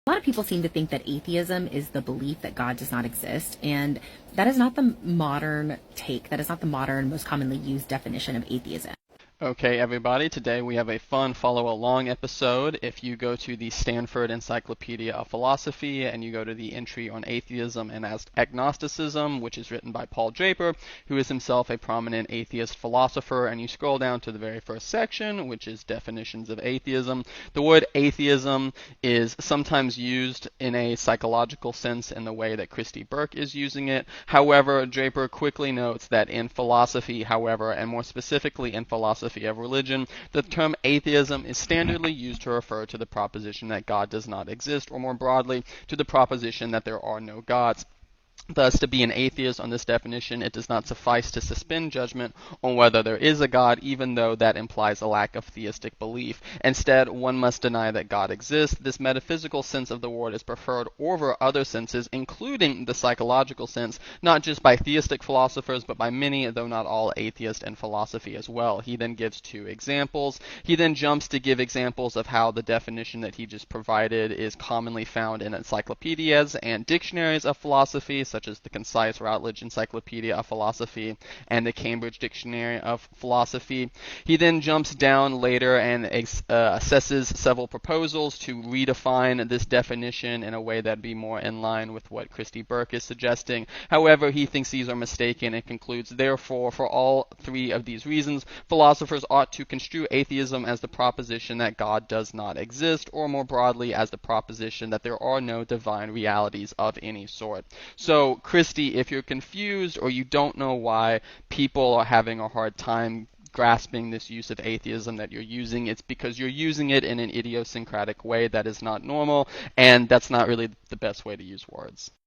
A lot of people seem to think that atheism is the belief that God does not exist, and that is not the modern take. That is not the modern, most commonly used definition of atheism. Okay, everybody, today we have a fun follow-along episode. If you go to the Stanford Encyclopedia of Philosophy and you go to the entry on atheism and agnosticism, which is written by Paul Draper, who is himself a prominent atheist philosopher, and you scroll down to the very first section, which is definitions of atheism, the word atheism is sometimes used in a psychological sense in the way that Christy Burke is using it. However, Draper quickly notes that in philosophy, however, and more specifically in philosophy of religion, the term atheism is standardly used to refer to the proposition that God does not exist, or more broadly, to the proposition that there are no gods. Thus, to be an atheist on this definition, it does not suffice to suspend judgment on whether there is a God, even though that implies a lack of theistic belief. Instead, one must deny that God exists. This metaphysical sense of the word is preferred over other senses, including the psychological sense, not just by theistic philosophers, but by many, though not all, atheists in philosophy as well. He then gives two examples. He then jumps to give examples of how the definition that he just provided is commonly found in encyclopedias and dictionaries of philosophy, such as the Concise Routledge Encyclopedia of Philosophy and the Cambridge Dictionary of Philosophy. He then jumps down later and assesses several proposals to redefine this definition in a way that'd be more in line with what Christy Burke is suggesting. However, he thinks these are mistaken and concludes, therefore, for all three of these reasons, philosophers ought to construe atheism as the proposition that God does not exist, or more broadly, as the proposition that there are no divine realities of any sort. So, Christy, if you're confused or you don't know why people are having a hard time grasping this use of atheism that you're using, it's because you're using it in an idiosyncratic way that is not normal, and that's not really the best way to use words.